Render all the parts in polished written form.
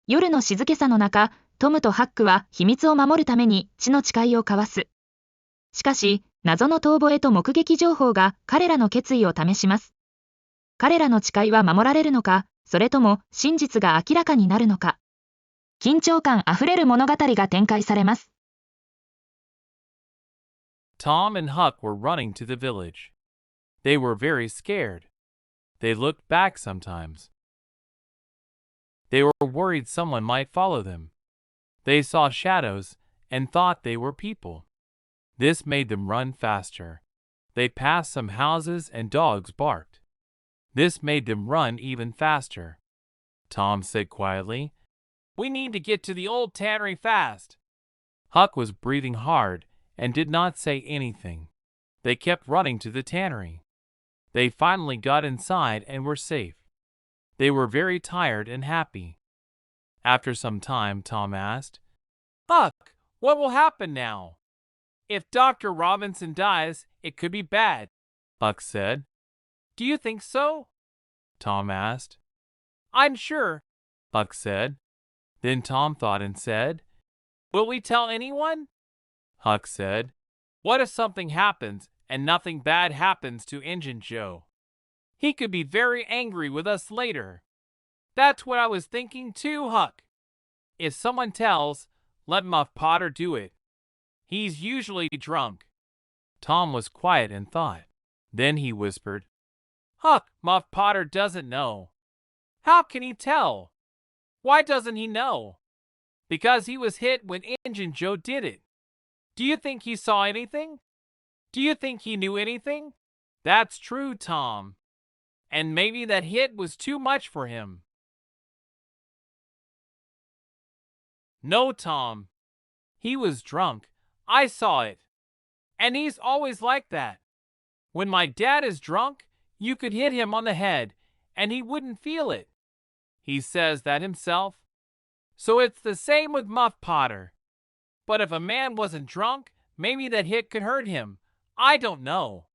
夜の静けさの中、トムとハックは秘密を守るために死の誓いを交わす。しかし、謎の遠吠えと目撃情報が彼らの決意を試します。彼らの誓いは守られるのか、それとも真実が明らかになるのか。緊張感あふれる物語が展開されます。Tom and Huck were running to the village. They were very scared. They looked back sometimes. They were worried someone might follow them. They saw shadows and thought they were people. This made them run faster. They passed some houses and dogs barked. This made them run even faster. Tom said quietly, "We need to get to the old tannery fast." Huck was breathing hard and did not say anything. They kept running to the tannery. They finally got inside and were safe. They were very tired and happy. After some time, Tom asked, "Huck, what will happen now? If Dr. Robinson dies, it could be bad," Huck said. "Do you think so?" Tom asked. "I'm sure," Huck said. Then Tom thought and said, "Will we tell anyone?" Huck said, "What if something happens and nothing bad happens to Injun Joe? He could be very angry with us later." "That's what I was thinking too, Huck. If someone tells, let Muff Potter do it. He's usually drunk." Tom was quiet and thought. Then he whispered, "Huck, Muff Potter doesn't know." "How can he tell? Why doesn't he know?" "Because he was hit when Injun Joe did it. Do you think he saw anything? Do you think he knew anything?" "That's true, Tom. And maybe that hit was too much for him." "No, Tom. He was drunk. I saw it. And he's always like that. When my dad is drunk, you could hit him on the head, and he wouldn't feel it. He says that himself. So it's the same with Muff Potter. But if a man wasn't drunk, maybe that hit could hurt him. I don't know."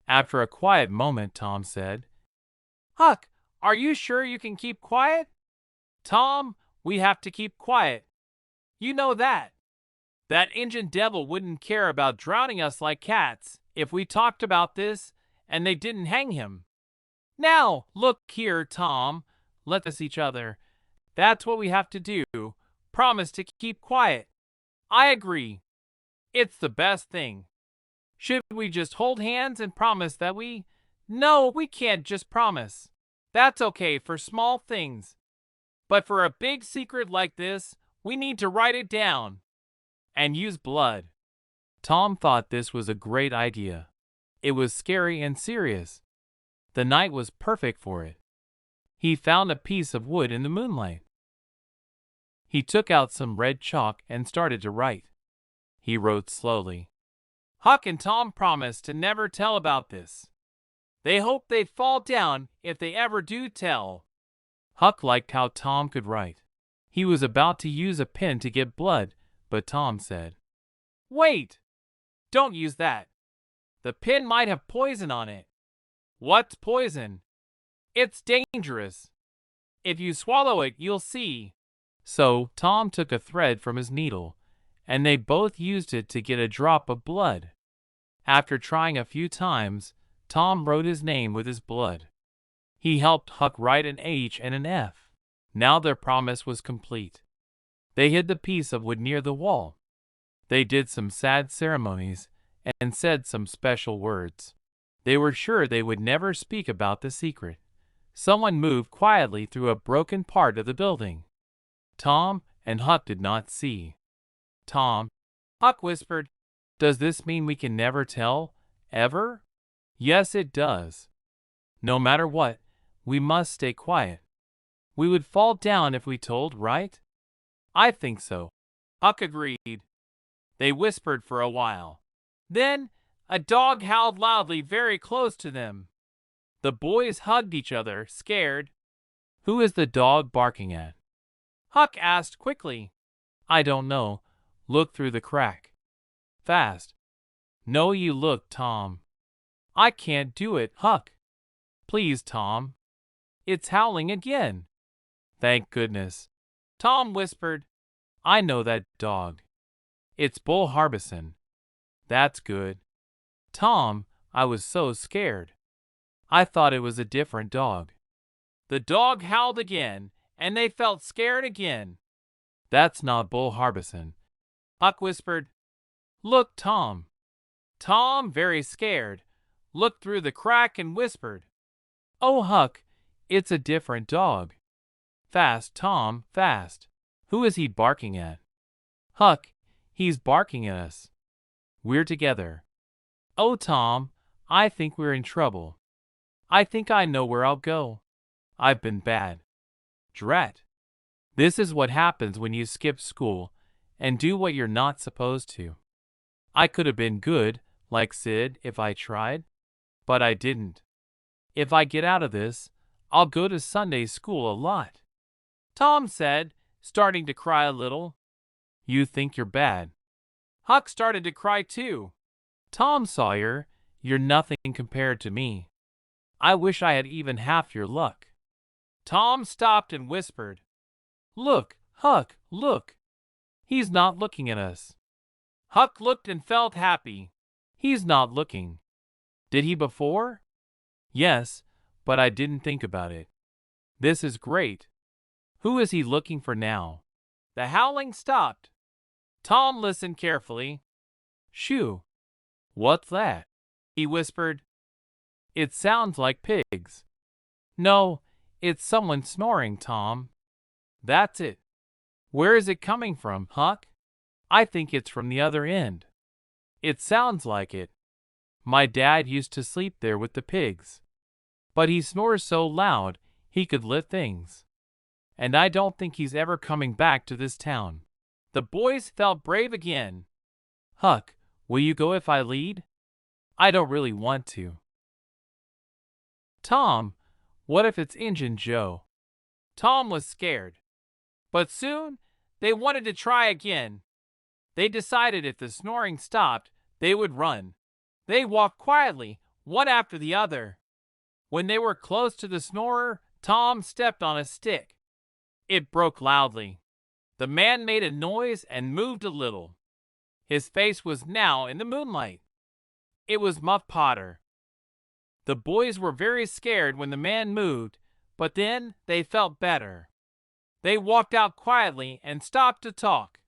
After a quiet moment, Tom said, "Huck, are you sure you can keep quiet?" "Tom, we have to keep quiet. You know that. That Injun devil wouldn't care about drowning us like cats if we talked about this and they didn't hang him. Now, look here, Tom. Let us each other. That's what we have to do. Promise to keep quiet." "I agree. It's the best thing. Should we just hold hands and promise that we—" "No, we can't just promise. That's okay for small things. But for a big secret like this, we need to write it down. And use blood." Tom thought this was a great idea. It was scary and serious. The night was perfect for it. He found a piece of wood in the moonlight. He took out some red chalk and started to write. He wrote slowly. "Huck and Tom promised to never tell about this. They hope they'd fall down if they ever do tell." Huck liked how Tom could write. He was about to use a pen to get blood, but Tom said, "Wait! Don't use that. The pen might have poison on it." "What's poison?" "It's dangerous. If you swallow it, you'll see." So Tom took a thread from his needle, and they both used it to get a drop of blood. After trying a few times, Tom wrote his name with his blood. He helped Huck write an H and an F. Now their promise was complete. They hid the piece of wood near the wall. They did some sad ceremonies and said some special words. They were sure they would never speak about the secret. Someone moved quietly through a broken part of the building. Tom and Huck did not see. Huck whispered, "Does this mean we can never tell, ever?" "Yes, it does. No matter what, we must stay quiet. We would fall down if we told, right?" "I think so," Huck agreed. They whispered for a while. Then a dog howled loudly very close to them. The boys hugged each other, scared. "Who is the dog barking at?" Huck asked quickly. "I don't know. Look through the crack." "Fast." "No, you look, Tom." "I can't do it, Huck." "Please, Tom." "It's howling again." "Thank goodness." Tom whispered, I know that dog. It's Bull Harbison. That's good. Tom, I was so scared. I thought it was a different dog. The dog howled again, and they felt scared again. That's not Bull Harbison. Huck whispered, Look, Tom. Tom, very scared, looked through the crack and whispered, Oh, Huck, it's a different dog. Fast, Tom, fast. Who is he barking at? Huck, he's barking at us. We're together. Oh, Tom, I think we're in trouble. I think I know where I'll go. I've been bad. Drat. This is what happens when you skip school and do what you're not supposed to. I could have been good, like Sid, if I tried, but I didn't. If I get out of this, I'll go to Sunday school a lot. Tom said, starting to cry a little. You think you're bad. Huck started to cry too. Tom Sawyer, you're nothing compared to me. I wish I had even half your luck. Tom stopped and whispered, Look, Huck, look. He's not looking at us. Huck looked and felt happy. He's not looking. Did he before? Yes, but I didn't think about it. This is great. Who is he looking for now? The howling stopped. Tom listened carefully. Shoo! What's that? He whispered. It sounds like pigs. No, it's someone snoring, Tom. That's it. Where is it coming from, Huck? I think it's from the other end. It sounds like it. My dad used to sleep there with the pigs. But he snores so loud he could lift things. And I don't think he's ever coming back to this town. The boys felt brave again. Huck, will you go if I lead? I don't really want to. Tom, what if it's Injun Joe? Tom was scared. But soon they wanted to try again. They decided if the snoring stopped, they would run. They walked quietly, one after the other. When they were close to the snorer, Tom stepped on a stick. It broke loudly. The man made a noise and moved a little. His face was now in the moonlight. It was Muff Potter. The boys were very scared when the man moved, but then they felt better. They walked out quietly and stopped to talk.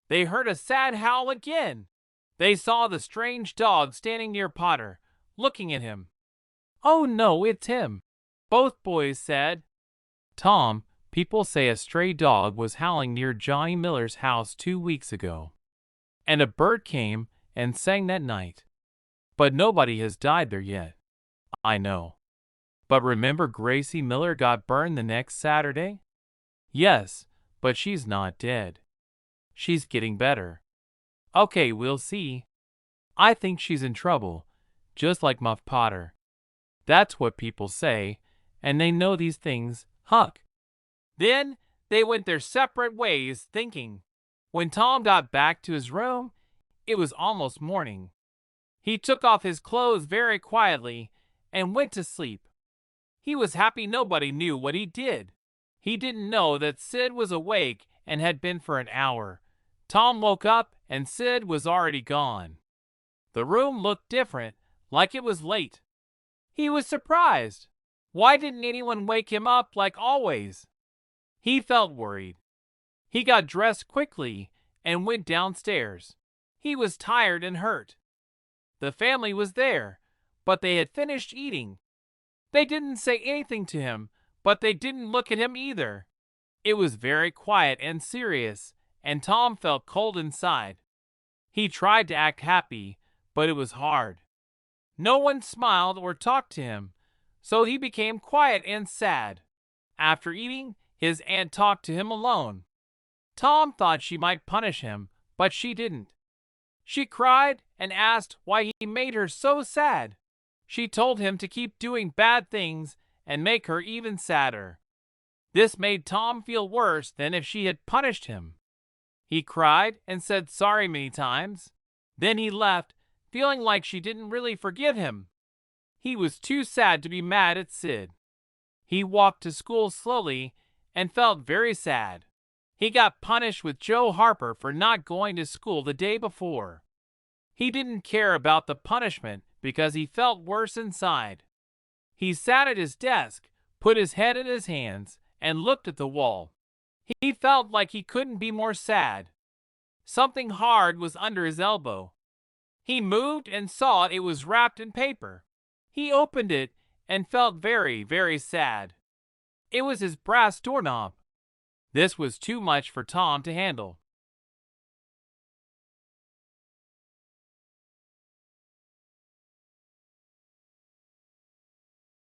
They heard a sad howl again. They saw the strange dog standing near Potter, looking at him. Oh no, it's him, both boys said. Tom, people say a stray dog was howling near Johnny Miller's house 2 weeks ago. And a bird came and sang that night. But nobody has died there yet. I know. But remember Gracie Miller got burned the next Saturday? Yes, but she's not dead. She's getting better. Okay, we'll see. I think she's in trouble, just like Muff Potter. That's what people say, and they know these things, Huck. Then they went their separate ways, thinking. When Tom got back to his room, it was almost morning. He took off his clothes very quietly and went to sleep. He was happy nobody knew what he did. He didn't know that Sid was awake and had been for an hour. Tom woke up and Sid was already gone. The room looked different, like it was late. He was surprised. Why didn't anyone wake him up like always? He felt worried. He got dressed quickly and went downstairs. He was tired and hurt. The family was there, but they had finished eating. They didn't say anything to him, but they didn't look at him either. It was very quiet and serious, and Tom felt cold inside. He tried to act happy, but it was hard. No one smiled or talked to him, so he became quiet and sad. After eating, his aunt talked to him alone. Tom thought she might punish him, but she didn't. She cried and asked why he made her so sad. She told him to keep doing bad things and make her even sadder. This made Tom feel worse than if she had punished him. He cried and said sorry many times. Then he left, feeling like she didn't really forgive him. He was too sad to be mad at Sid. He walked to school slowly and felt very sad. He got punished with Joe Harper for not going to school the day before. He didn't care about the punishment because he felt worse inside. He sat at his desk, put his head in his hands, and looked at the wall. He felt like he couldn't be more sad. Something hard was under his elbow. He moved and saw it was wrapped in paper. He opened it and felt very, very sad. It was his brass doorknob. This was too much for Tom to handle.